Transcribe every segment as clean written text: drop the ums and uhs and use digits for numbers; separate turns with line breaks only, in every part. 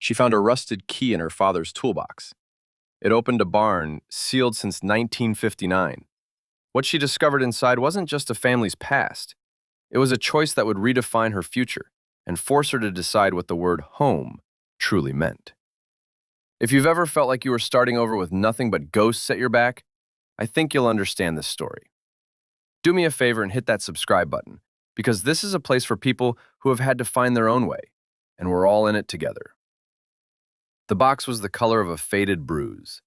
She found a rusted key in her father's toolbox. It opened a barn sealed since 1959. What she discovered inside wasn't just a family's past. It was a choice that would redefine her future and force her to decide what the word home truly meant. If you've ever felt like you were starting over with nothing but ghosts at your back, I think you'll understand this story. Do me a favor and hit that subscribe button, because this is a place for people who have had to find their own way, and we're all in it together. The box was the color of a faded bruise.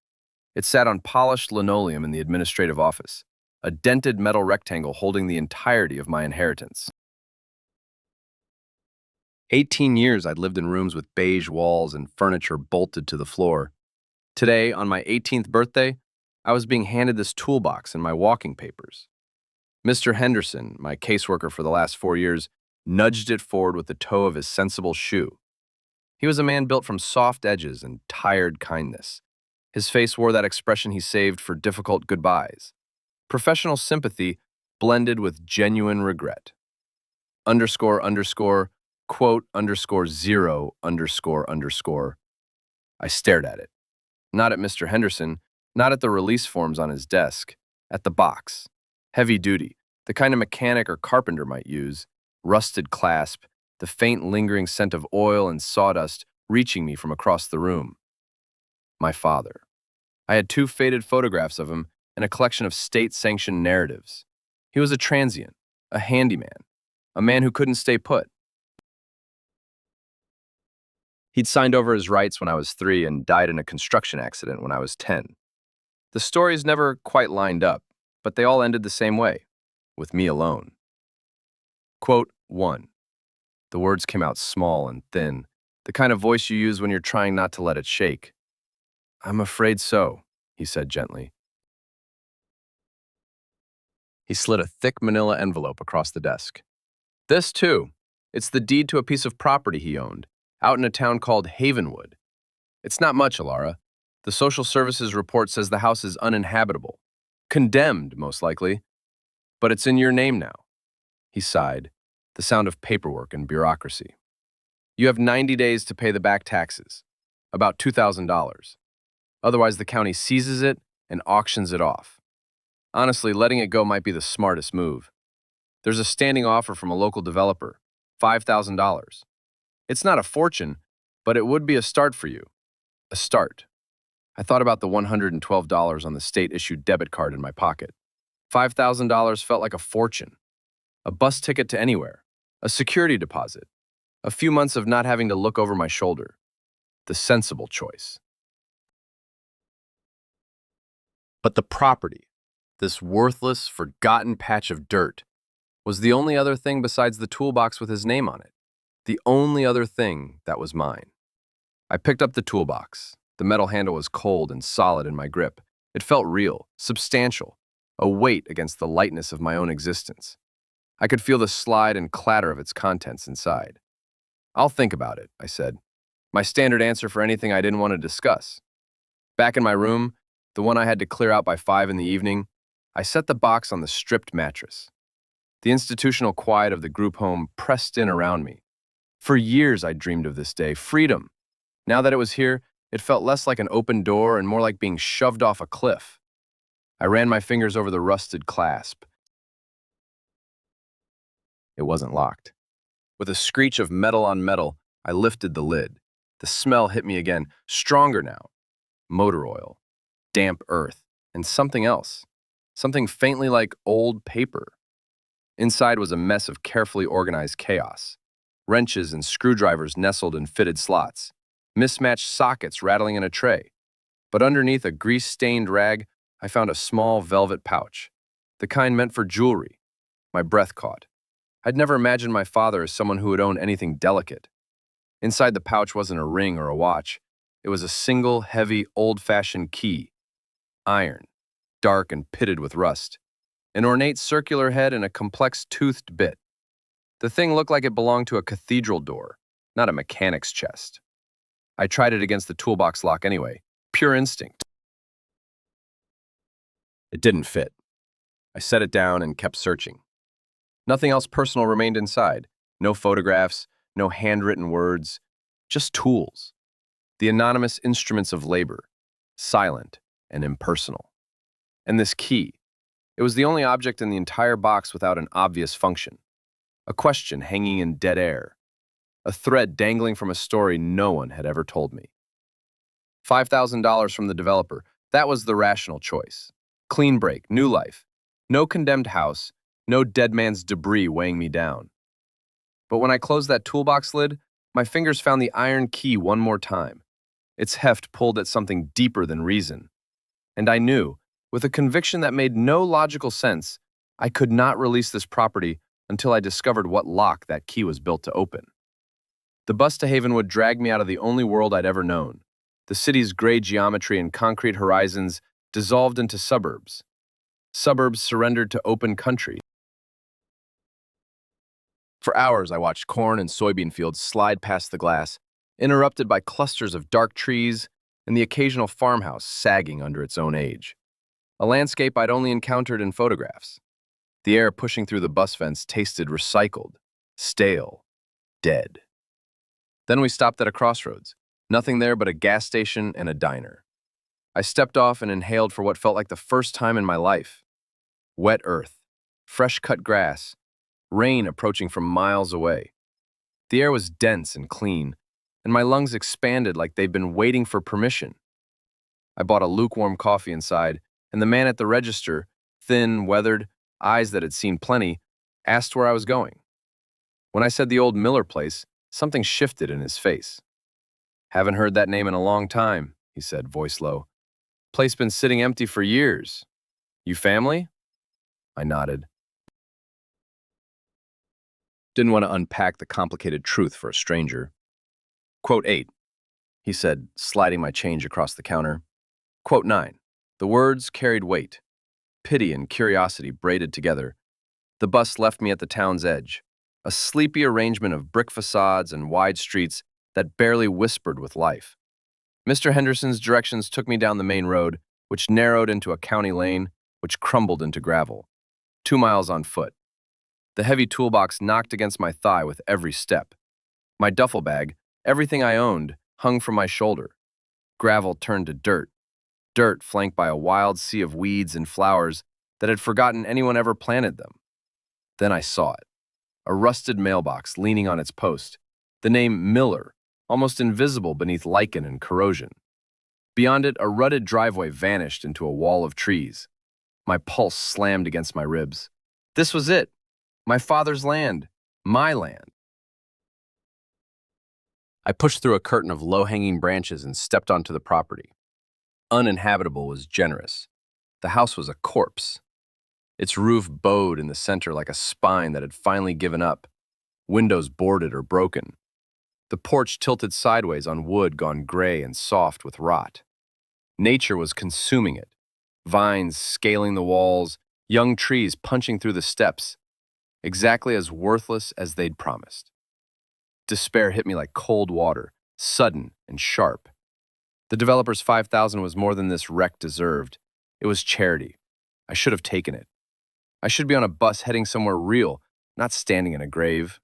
It sat on polished linoleum in the administrative office, a dented metal rectangle holding the entirety of my inheritance. 18 years I'd lived in rooms with beige walls and furniture bolted to the floor. Today, on my 18th birthday, I was being handed this toolbox and my walking papers. Mr. Henderson, my caseworker for the last 4 years, nudged it forward with the toe of his sensible shoe. He was a man built from soft edges and tired kindness. His face wore that expression he saved for difficult goodbyes. Professional sympathy blended with genuine regret. Underscore, underscore, quote, underscore, zero, underscore, underscore. I stared at it. Not at Mr. Henderson, not at the release forms on his desk, at the box. Heavy duty, the kind a mechanic or carpenter might use, rusted clasp, the faint lingering scent of oil and sawdust reaching me from across the room. My father. I had 2 faded photographs of him and a collection of state-sanctioned narratives. He was a transient, a handyman, a man who couldn't stay put. He'd signed over his rights when I was 3 and died in a construction accident when I was 10. The stories never quite lined up, but they all ended the same way, with me alone. Quote 1. The words came out small and thin, the kind of voice you use when you're trying not to let it shake. I'm afraid so, he said gently. He slid a thick manila envelope across the desk. This, too. It's the deed to a piece of property he owned, out in a town called Havenwood. It's not much, Alara. The social services report says the house is uninhabitable. Condemned, most likely. But it's in your name now. He sighed, the sound of paperwork and bureaucracy. You have 90 days to pay the back taxes, about $2,000. Otherwise, the county seizes it and auctions it off. Honestly, letting it go might be the smartest move. There's a standing offer from a local developer, $5,000. It's not a fortune, but it would be a start for you. A start. I thought about the $112 on the state-issued debit card in my pocket. $5,000 felt like a fortune. A bus ticket to anywhere. A security deposit. A few months of not having to look over my shoulder. The sensible choice. But the property, this worthless, forgotten patch of dirt, was the only other thing besides the toolbox with his name on it. The only other thing that was mine. I picked up the toolbox. The metal handle was cold and solid in my grip. It felt real, substantial, a weight against the lightness of my own existence. I could feel the slide and clatter of its contents inside. I'll think about it, I said. My standard answer for anything I didn't want to discuss. Back in my room, the one I had to clear out by 5 in the evening, I set the box on the stripped mattress. The institutional quiet of the group home pressed in around me. For years I dreamed of this day, freedom. Now that it was here, it felt less like an open door and more like being shoved off a cliff. I ran my fingers over the rusted clasp. It wasn't locked. With a screech of metal on metal, I lifted the lid. The smell hit me again, stronger now. Motor oil, damp earth, and something else. Something faintly like old paper. Inside was a mess of carefully organized chaos. Wrenches and screwdrivers nestled in fitted slots. Mismatched sockets rattling in a tray. But underneath a grease-stained rag, I found a small velvet pouch. The kind meant for jewelry. My breath caught. I'd never imagined my father as someone who would own anything delicate. Inside the pouch wasn't a ring or a watch. It was a single, heavy, old-fashioned key. Iron, dark and pitted with rust. An ornate circular head and a complex toothed bit. The thing looked like it belonged to a cathedral door, not a mechanic's chest. I tried it against the toolbox lock anyway, pure instinct. It didn't fit. I set it down and kept searching. Nothing else personal remained inside. No photographs, no handwritten words, just tools. The anonymous instruments of labor, silent and impersonal. And this key, it was the only object in the entire box without an obvious function. A question hanging in dead air. A thread dangling from a story no one had ever told me. $5,000 from the developer, that was the rational choice. Clean break, new life. No condemned house, no dead man's debris weighing me down. But when I closed that toolbox lid, my fingers found the iron key one more time. Its heft pulled at something deeper than reason. And I knew, with a conviction that made no logical sense, I could not release this property until I discovered what lock that key was built to open. The bus to Havenwood dragged me out of the only world I'd ever known. The city's gray geometry and concrete horizons dissolved into suburbs. Suburbs surrendered to open country. For hours, I watched corn and soybean fields slide past the glass, interrupted by clusters of dark trees and the occasional farmhouse sagging under its own age. A landscape I'd only encountered in photographs. The air pushing through the bus vents tasted recycled, stale, dead. Then we stopped at a crossroads. Nothing there but a gas station and a diner. I stepped off and inhaled for what felt like the first time in my life. Wet earth, fresh-cut grass, rain approaching from miles away. The air was dense and clean, and my lungs expanded like they'd been waiting for permission. I bought a lukewarm coffee inside, and the man at the register, thin, weathered, eyes that had seen plenty, asked where I was going. When I said the old Miller place, something shifted in his face. "Haven't heard that name in a long time," he said, voice low. "Place been sitting empty for years. You family?" I nodded. Didn't want to unpack the complicated truth for a stranger. Quote 8, he said, sliding my change across the counter. Quote 9, the words carried weight. Pity and curiosity braided together. The bus left me at the town's edge, a sleepy arrangement of brick facades and wide streets that barely whispered with life. Mr. Henderson's directions took me down the main road, which narrowed into a county lane, which crumbled into gravel. 2 miles on foot. The heavy toolbox knocked against my thigh with every step. My duffel bag, everything I owned, hung from my shoulder. Gravel turned to dirt. Dirt flanked by a wild sea of weeds and flowers that had forgotten anyone ever planted them. Then I saw it. A rusted mailbox leaning on its post. The name Miller, almost invisible beneath lichen and corrosion. Beyond it, a rutted driveway vanished into a wall of trees. My pulse slammed against my ribs. This was it. My father's land. My land. I pushed through a curtain of low-hanging branches and stepped onto the property. Uninhabitable was generous. The house was a corpse. Its roof bowed in the center like a spine that had finally given up, windows boarded or broken. The porch tilted sideways on wood gone gray and soft with rot. Nature was consuming it, vines scaling the walls, young trees punching through the steps, exactly as worthless as they'd promised. Despair hit me like cold water, sudden and sharp. The developer's $5,000 was more than this wreck deserved. It was charity. I should have taken it. I should be on a bus heading somewhere real, not standing in a grave.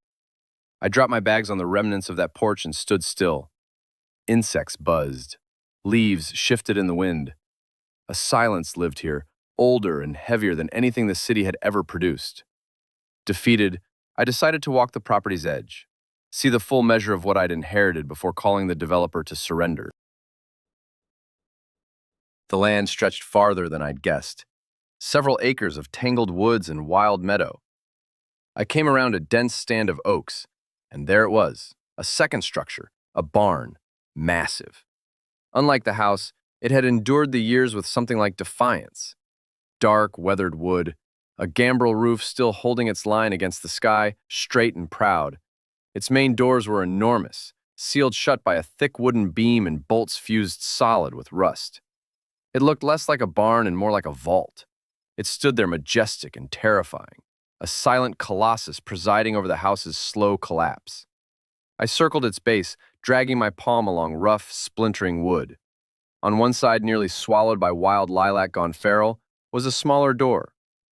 I dropped my bags on the remnants of that porch and stood still. Insects buzzed. Leaves shifted in the wind. A silence lived here, older and heavier than anything the city had ever produced. Defeated, I decided to walk the property's edge, see the full measure of what I'd inherited before calling the developer to surrender. The land stretched farther than I'd guessed. Several acres of tangled woods and wild meadow. I came around a dense stand of oaks, and there it was, a second structure, a barn, massive. Unlike the house, it had endured the years with something like defiance. Dark, weathered wood, a gambrel roof still holding its line against the sky, straight and proud. Its main doors were enormous, sealed shut by a thick wooden beam and bolts fused solid with rust. It looked less like a barn and more like a vault. It stood there majestic and terrifying, a silent colossus presiding over the house's slow collapse. I circled its base, dragging my palm along rough, splintering wood. On one side, nearly swallowed by wild lilac gone feral, was a smaller door,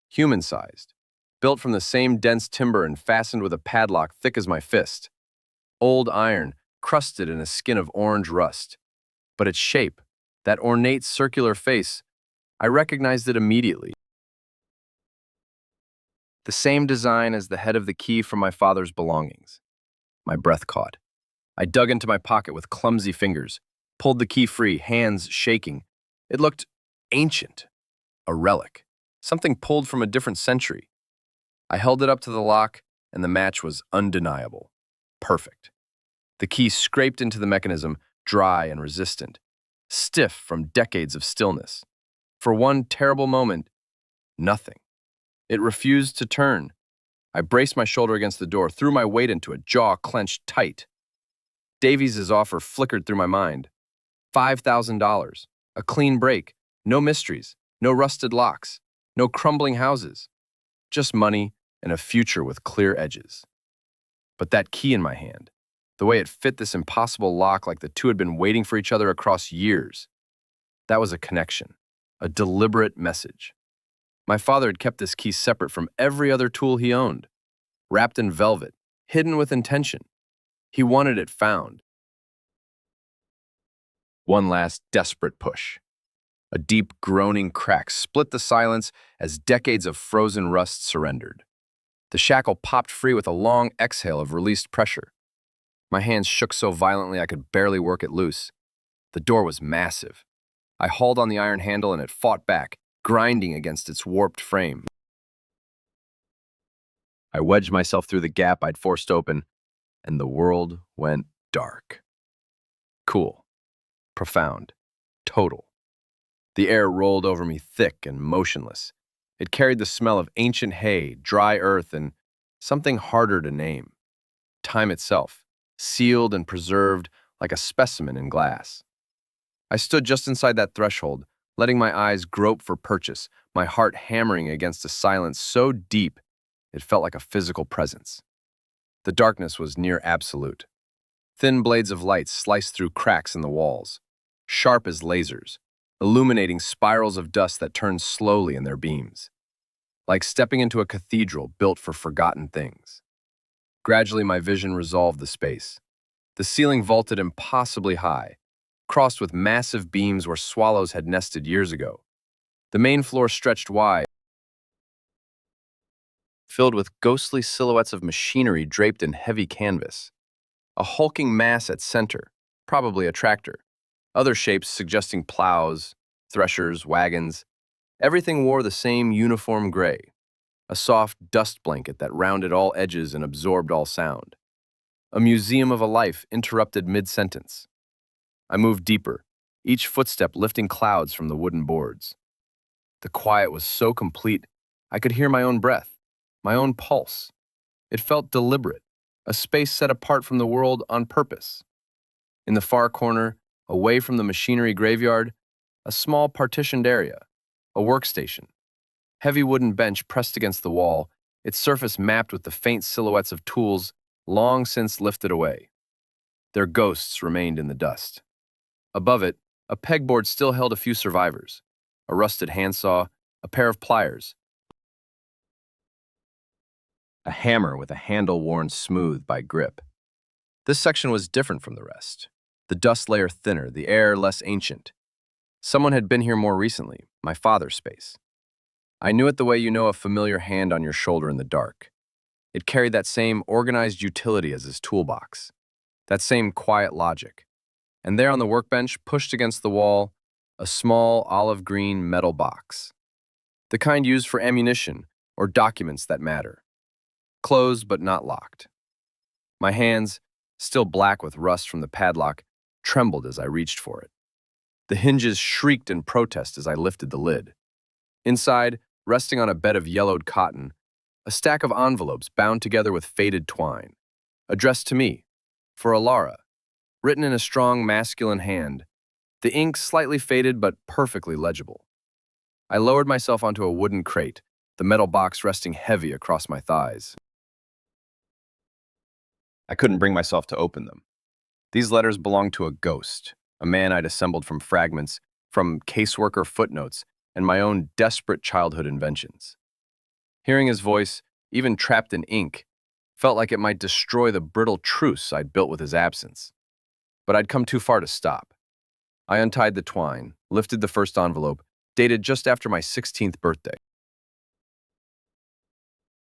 human-sized, built from the same dense timber and fastened with a padlock thick as my fist. Old iron, crusted in a skin of orange rust. but its shape, that ornate circular face, I recognized it immediately. The same design as the head of the key from my father's belongings. My breath caught. I dug into my pocket with clumsy fingers, pulled the key free, hands shaking. It looked ancient, a relic, something pulled from a different century. I held it up to the lock, and the match was undeniable. Perfect. The key scraped into the mechanism, dry and resistant, stiff from decades of stillness. For one terrible moment, nothing. It refused to turn. I braced my shoulder against the door, threw my weight into it, jaw clenched tight. Davies's offer flickered through my mind. $5,000, a clean break, no mysteries, no rusted locks, no crumbling houses, just money and a future with clear edges. But that key in my hand, the way it fit this impossible lock like the two had been waiting for each other across years, that was a connection, a deliberate message. My father had kept this key separate from every other tool he owned, wrapped in velvet, hidden with intention. He wanted it found. One last desperate push. A deep groaning crack split the silence as decades of frozen rust surrendered. The shackle popped free with a long exhale of released pressure. My hands shook so violently I could barely work it loose. The door was massive. I hauled on the iron handle and it fought back, grinding against its warped frame. I wedged myself through the gap I'd forced open, and the world went dark. Cool. Profound. Total. The air rolled over me thick and motionless. It carried the smell of ancient hay, dry earth, and something harder to name. Time itself, sealed and preserved like a specimen in glass. I stood just inside that threshold, letting my eyes grope for purchase, my heart hammering against a silence so deep it felt like a physical presence. The darkness was near absolute. Thin blades of light sliced through cracks in the walls, sharp as lasers, illuminating spirals of dust that turned slowly in their beams, like stepping into a cathedral built for forgotten things. Gradually, my vision resolved the space. The ceiling vaulted impossibly high, crossed with massive beams where swallows had nested years ago. The main floor stretched wide, filled with ghostly silhouettes of machinery draped in heavy canvas. A hulking mass at center, probably a tractor. Other shapes suggesting plows, threshers, wagons. Everything wore the same uniform gray, a soft dust blanket that rounded all edges and absorbed all sound. A museum of a life interrupted mid-sentence. I moved deeper, each footstep lifting clouds from the wooden boards. The quiet was so complete, I could hear my own breath, my own pulse. It felt deliberate, a space set apart from the world on purpose. In the far corner, away from the machinery graveyard, a small partitioned area, a workstation. Heavy wooden bench pressed against the wall, its surface mapped with the faint silhouettes of tools long since lifted away. Their ghosts remained in the dust. Above it, a pegboard still held a few survivors, a rusted handsaw, a pair of pliers, a hammer with a handle worn smooth by grip. This section was different from the rest. The dust layer thinner, the air less ancient. Someone had been here more recently, my father's space. I knew it the way you know a familiar hand on your shoulder in the dark. It carried that same organized utility as his toolbox, that same quiet logic. And there on the workbench, pushed against the wall, a small olive green metal box. The kind used for ammunition or documents that matter. Closed but not locked. My hands, still black with rust from the padlock, trembled as I reached for it. The hinges shrieked in protest as I lifted the lid. Inside, resting on a bed of yellowed cotton, a stack of envelopes bound together with faded twine, addressed to me, for Alara, written in a strong masculine hand, the ink slightly faded but perfectly legible. I lowered myself onto a wooden crate, the metal box resting heavy across my thighs. I couldn't bring myself to open them. These letters belonged to a ghost, a man I'd assembled from fragments, from caseworker footnotes, and my own desperate childhood inventions. Hearing his voice, even trapped in ink, felt like it might destroy the brittle truce I'd built with his absence. But I'd come too far to stop. I untied the twine, lifted the first envelope, dated just after my 16th birthday.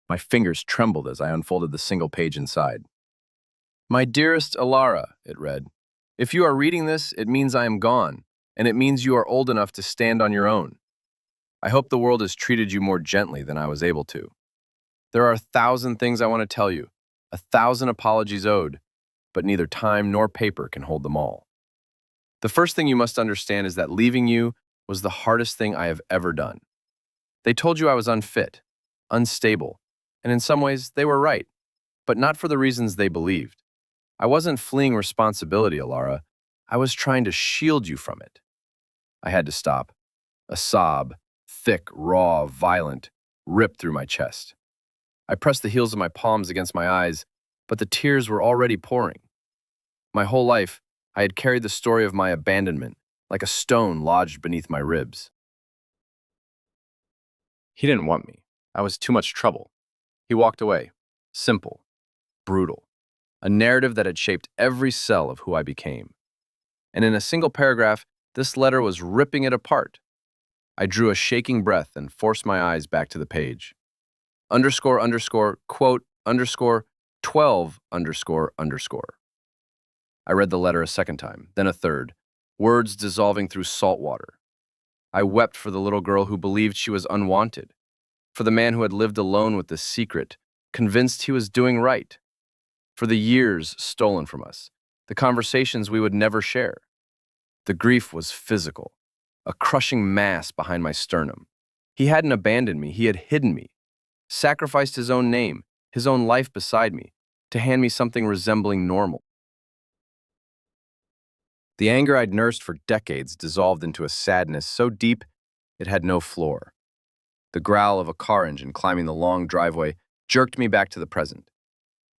My fingers trembled as I unfolded the single page inside. My dearest Alara, it read, if you are reading this, it means I am gone, and it means you are old enough to stand on your own. I hope the world has treated you more gently than I was able to. There are 1,000 things I want to tell you, 1,000 apologies owed, but neither time nor paper can hold them all. The first thing you must understand is that leaving you was the hardest thing I have ever done. They told you I was unfit, unstable, and in some ways they were right, but not for the reasons they believed. I wasn't fleeing responsibility, Alara. I was trying to shield you from it. I had to stop. A sob, thick, raw, violent, ripped through my chest. I pressed the heels of my palms against my eyes, but the tears were already pouring. My whole life, I had carried the story of my abandonment like a stone lodged beneath my ribs. He didn't want me. I was too much trouble. He walked away. Simple. Brutal. A narrative that had shaped every cell of who I became. And in a single paragraph, this letter was ripping it apart. I drew a shaking breath and forced my eyes back to the page. Underscore, underscore, quote, underscore, 12, underscore, underscore. I read the letter a second time, then a third, words dissolving through salt water. I wept for the little girl who believed she was unwanted, for the man who had lived alone with the secret, convinced he was doing right, for the years stolen from us, the conversations we would never share. The grief was physical, a crushing mass behind my sternum. He hadn't abandoned me, he had hidden me, sacrificed his own name, his own life beside me, to hand me something resembling normal. The anger I'd nursed for decades dissolved into a sadness so deep it had no floor. The growl of a car engine climbing the long driveway jerked me back to the present.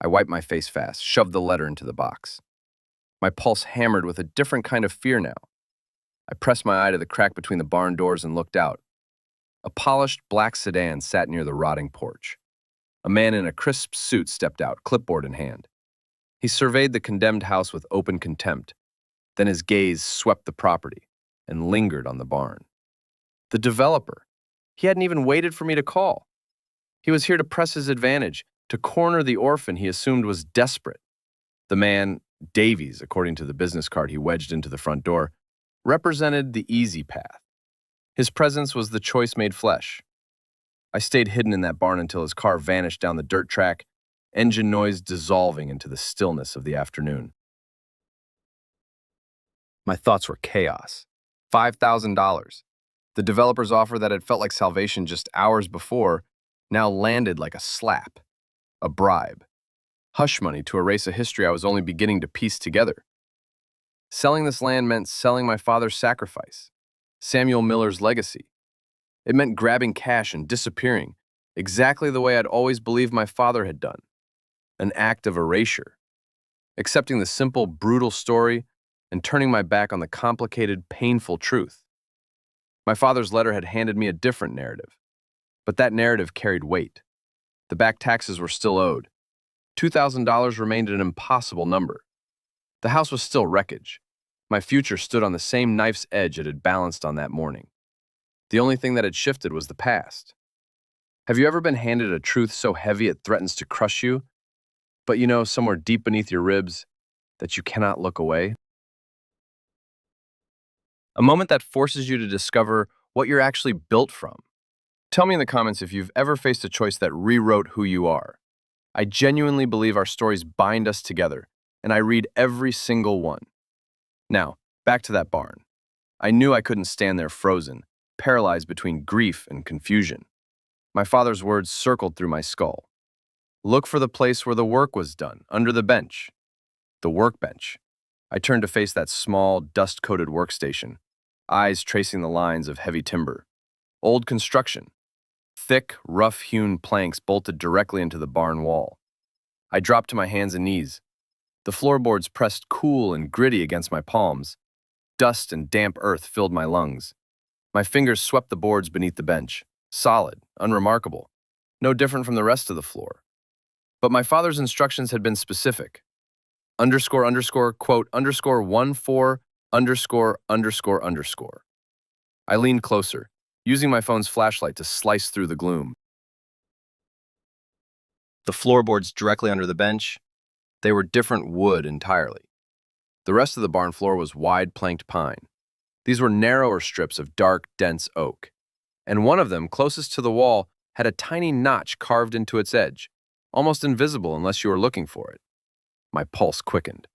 I wiped my face fast, shoved the letter into the box. My pulse hammered with a different kind of fear now. I pressed my eye to the crack between the barn doors and looked out. A polished black sedan sat near the rotting porch. A man in a crisp suit stepped out, clipboard in hand. He surveyed the condemned house with open contempt. Then his gaze swept the property and lingered on the barn. The developer. He hadn't even waited for me to call. He was here to press his advantage, to corner the orphan he assumed was desperate. The man, Davies, according to the business card he wedged into the front door, represented the easy path. His presence was the choice made flesh. I stayed hidden in that barn until his car vanished down the dirt track, engine noise dissolving into the stillness of the afternoon. My thoughts were chaos. $5,000. The developer's offer that had felt like salvation just hours before now landed like a slap, a bribe, hush money to erase a history I was only beginning to piece together. Selling this land meant selling my father's sacrifice, Samuel Miller's legacy. It meant grabbing cash and disappearing, exactly the way I'd always believed my father had done. An act of erasure. Accepting the simple, brutal story and turning my back on the complicated, painful truth. My father's letter had handed me a different narrative, but that narrative carried weight. The back taxes were still owed. $2,000 remained an impossible number. The house was still wreckage. My future stood on the same knife's edge it had balanced on that morning. The only thing that had shifted was the past. Have you ever been handed a truth so heavy it threatens to crush you, but you know somewhere deep beneath your ribs that you cannot look away? A moment that forces you to discover what you're actually built from. Tell me in the comments if you've ever faced a choice that rewrote who you are. I genuinely believe our stories bind us together, and I read every single one. Now, back to that barn. I knew I couldn't stand there frozen, paralyzed between grief and confusion. My father's words circled through my skull. Look for the place where the work was done, under the bench. The workbench. I turned to face that small, dust-coated workstation, eyes tracing the lines of heavy timber. Old construction. Thick, rough-hewn planks bolted directly into the barn wall. I dropped to my hands and knees. The floorboards pressed cool and gritty against my palms. Dust and damp earth filled my lungs. My fingers swept the boards beneath the bench. Solid, unremarkable, no different from the rest of the floor. But my father's instructions had been specific. Underscore, underscore, quote, underscore 14, underscore, underscore, underscore. I leaned closer, using my phone's flashlight to slice through the gloom. The floorboards directly under the bench, they were different wood entirely. The rest of the barn floor was wide planked pine. These were narrower strips of dark, dense oak, and one of them, closest to the wall, had a tiny notch carved into its edge, almost invisible unless you were looking for it. My pulse quickened.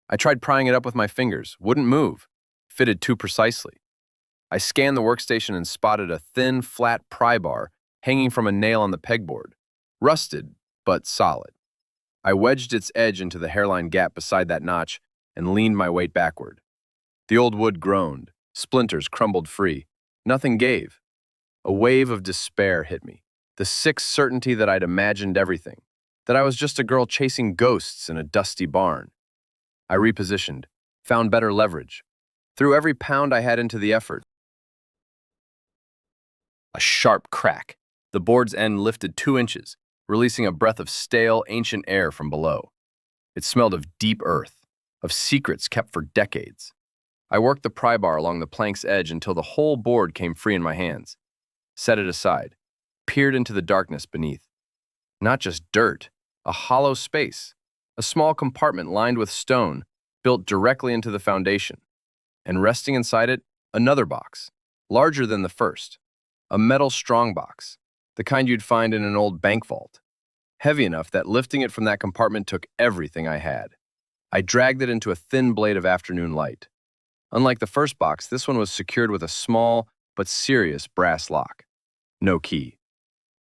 I tried prying it up with my fingers, wouldn't move, fitted too precisely. I scanned the workstation and spotted a thin, flat pry bar hanging from a nail on the pegboard, rusted but solid. I wedged its edge into the hairline gap beside that notch and leaned my weight backward. The old wood groaned, splinters crumbled free. Nothing gave. A wave of despair hit me, the sick certainty that I'd imagined everything, that I was just a girl chasing ghosts in a dusty barn. I repositioned, found better leverage, threw every pound I had into the effort. A sharp crack. The board's end lifted 2 inches, releasing a breath of stale, ancient air from below. It smelled of deep earth, of secrets kept for decades. I worked the pry bar along the plank's edge until the whole board came free in my hands. Set it aside, peered into the darkness beneath. Not just dirt, a hollow space, a small compartment lined with stone, built directly into the foundation. And resting inside it, another box, larger than the first, a metal strongbox, the kind you'd find in an old bank vault. Heavy enough that lifting it from that compartment took everything I had. I dragged it into a thin blade of afternoon light. Unlike the first box, this one was secured with a small but serious brass lock. No key.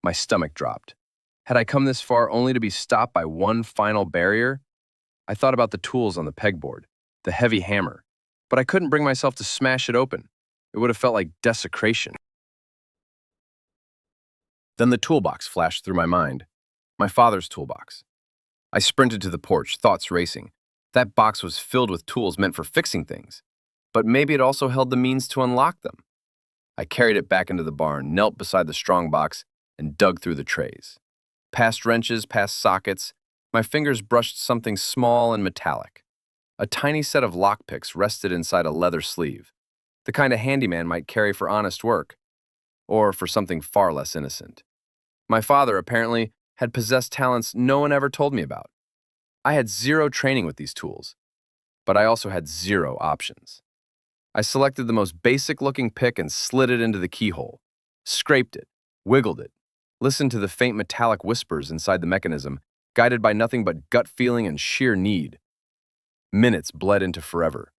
My stomach dropped. Had I come this far only to be stopped by one final barrier? I thought about the tools on the pegboard, the heavy hammer, but I couldn't bring myself to smash it open. It would have felt like desecration. Then the toolbox flashed through my mind. My father's toolbox. I sprinted to the porch, thoughts racing. That box was filled with tools meant for fixing things, but maybe it also held the means to unlock them. I carried it back into the barn, knelt beside the strongbox, and dug through the trays. Past wrenches, past sockets, my fingers brushed something small and metallic. A tiny set of lockpicks rested inside a leather sleeve, the kind a handyman might carry for honest work, or for something far less innocent. My father, apparently, had possessed talents no one ever told me about. I had zero training with these tools, but I also had zero options. I selected the most basic-looking pick and slid it into the keyhole, scraped it, wiggled it, listened to the faint metallic whispers inside the mechanism, guided by nothing but gut feeling and sheer need. Minutes bled into forever.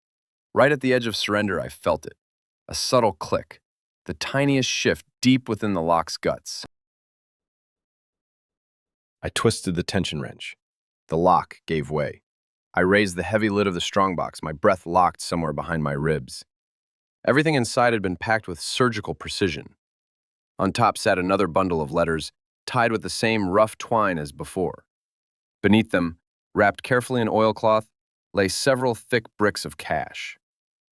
Right at the edge of surrender, I felt it. A subtle click, the tiniest shift deep within the lock's guts. I twisted the tension wrench. The lock gave way. I raised the heavy lid of the strongbox, my breath locked somewhere behind my ribs. Everything inside had been packed with surgical precision. On top sat another bundle of letters, tied with the same rough twine as before. Beneath them, wrapped carefully in oilcloth, lay several thick bricks of cash.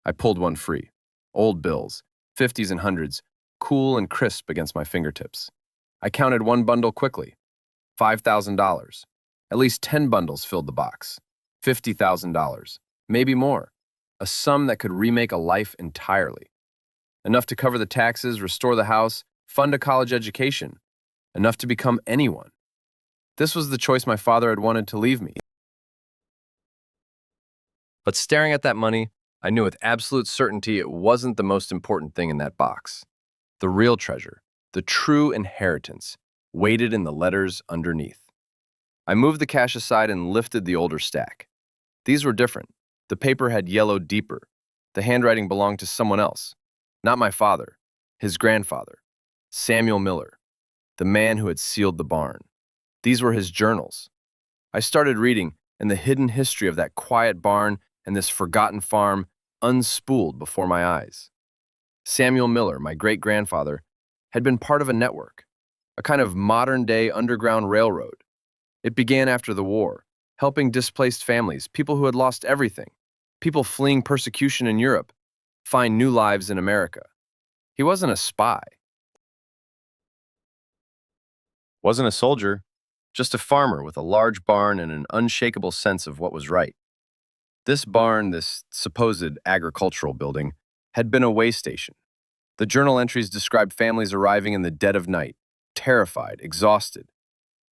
I pulled one free. Old bills, 50s and 100s, cool and crisp against my fingertips. I counted one bundle quickly. $5,000. At least 10 bundles filled the box. $50,000. Maybe more. A sum that could remake a life entirely. Enough to cover the taxes, restore the house, fund a college education. Enough to become anyone. This was the choice my father had wanted to leave me. But staring at that money, I knew with absolute certainty it wasn't the most important thing in that box. The real treasure, the true inheritance, waited in the letters underneath. I moved the cash aside and lifted the older stack. These were different. The paper had yellowed deeper. The handwriting belonged to someone else. Not my father, his grandfather, Samuel Miller, the man who had sealed the barn. These were his journals. I started reading, and the hidden history of that quiet barn and this forgotten farm unspooled before my eyes. Samuel Miller, my great-grandfather, had been part of a network, a kind of modern-day underground railroad. It began after the war, helping displaced families, people who had lost everything, people fleeing persecution in Europe, find new lives in America. He wasn't a spy. Wasn't a soldier, just a farmer with a large barn and an unshakable sense of what was right. This barn, this supposed agricultural building, had been a way station. The journal entries described families arriving in the dead of night, terrified, exhausted.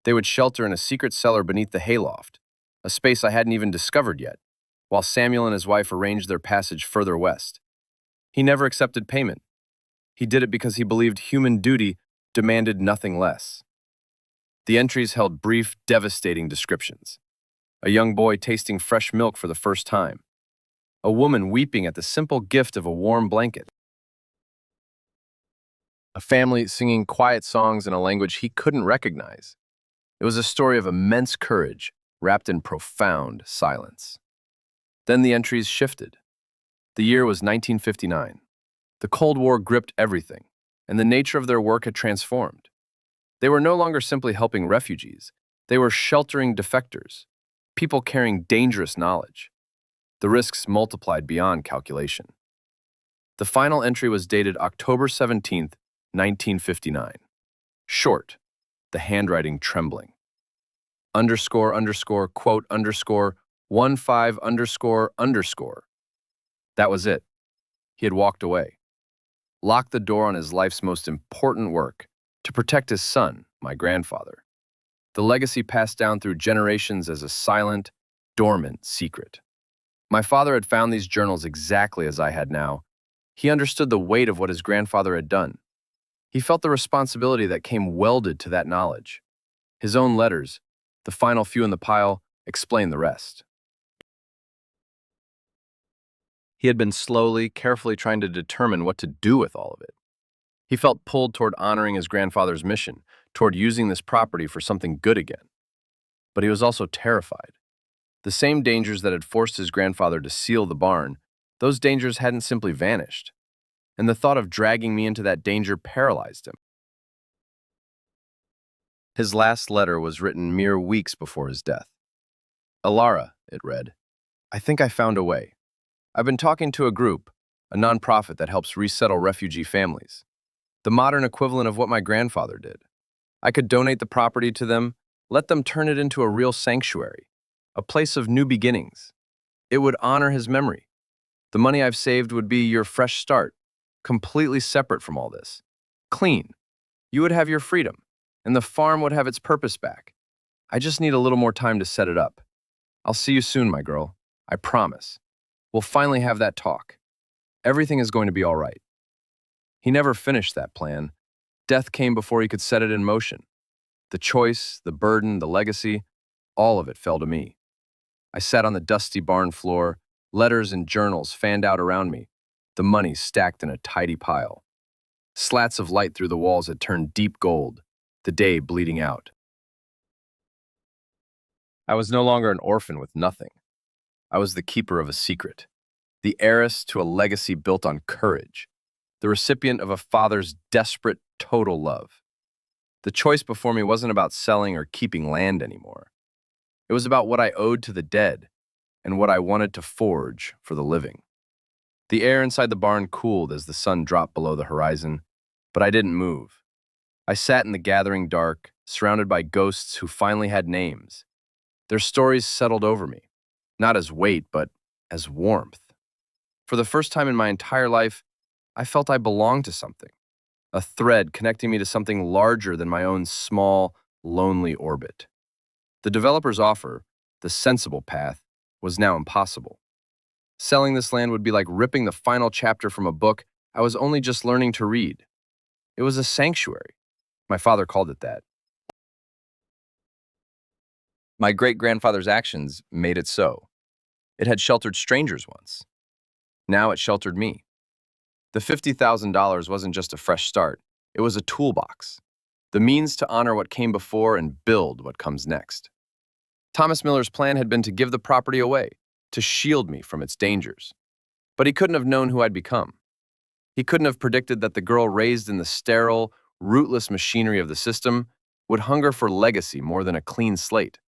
They would shelter in a secret cellar beneath the hayloft, a space I hadn't even discovered yet, while Samuel and his wife arranged their passage further west. He never accepted payment. He did it because he believed human duty demanded nothing less. The entries held brief, devastating descriptions. A young boy tasting fresh milk for the first time. A woman weeping at the simple gift of a warm blanket. A family singing quiet songs in a language he couldn't recognize. It was a story of immense courage, wrapped in profound silence. Then the entries shifted. The year was 1959. The Cold War gripped everything, and the nature of their work had transformed. They were no longer simply helping refugees. They were sheltering defectors, people carrying dangerous knowledge. The risks multiplied beyond calculation. The final entry was dated October 17th, 1959. Short, the handwriting trembling. Underscore, underscore, quote, underscore, 15 underscore, underscore. That was it. He had walked away. Locked the door on his life's most important work, to protect his son, my grandfather. The legacy passed down through generations as a silent, dormant secret. My father had found these journals exactly as I had now. He understood the weight of what his grandfather had done. He felt the responsibility that came welded to that knowledge. His own letters, the final few in the pile, explained the rest. He had been slowly, carefully trying to determine what to do with all of it. He felt pulled toward honoring his grandfather's mission, toward using this property for something good again. But he was also terrified. The same dangers that had forced his grandfather to seal the barn, those dangers hadn't simply vanished. And the thought of dragging me into that danger paralyzed him. His last letter was written mere weeks before his death. Alara, it read, I think I found a way. I've been talking to a group, a nonprofit that helps resettle refugee families. The modern equivalent of what my grandfather did. I could donate the property to them, let them turn it into a real sanctuary, a place of new beginnings. It would honor his memory. The money I've saved would be your fresh start, completely separate from all this. Clean. You would have your freedom, and the farm would have its purpose back. I just need a little more time to set it up. I'll see you soon, my girl. I promise. We'll finally have that talk. Everything is going to be all right. He never finished that plan. Death came before he could set it in motion. The choice, the burden, the legacy, all of it fell to me. I sat on the dusty barn floor, letters and journals fanned out around me, the money stacked in a tidy pile. Slats of light through the walls had turned deep gold, the day bleeding out. I was no longer an orphan with nothing. I was the keeper of a secret, the heiress to a legacy built on courage, the recipient of a father's desperate, total love. The choice before me wasn't about selling or keeping land anymore. It was about what I owed to the dead and what I wanted to forge for the living. The air inside the barn cooled as the sun dropped below the horizon, but I didn't move. I sat in the gathering dark, surrounded by ghosts who finally had names. Their stories settled over me, not as weight, but as warmth. For the first time in my entire life, I felt I belonged to something, a thread connecting me to something larger than my own small, lonely orbit. The developer's offer, the sensible path, was now impossible. Selling this land would be like ripping the final chapter from a book I was only just learning to read. It was a sanctuary. My father called it that. My great-grandfather's actions made it so. It had sheltered strangers once. Now it sheltered me. The $50,000 wasn't just a fresh start. It was a toolbox, the means to honor what came before and build what comes next. Thomas Miller's plan had been to give the property away, to shield me from its dangers. But he couldn't have known who I'd become. He couldn't have predicted that the girl raised in the sterile, rootless machinery of the system would hunger for legacy more than a clean slate.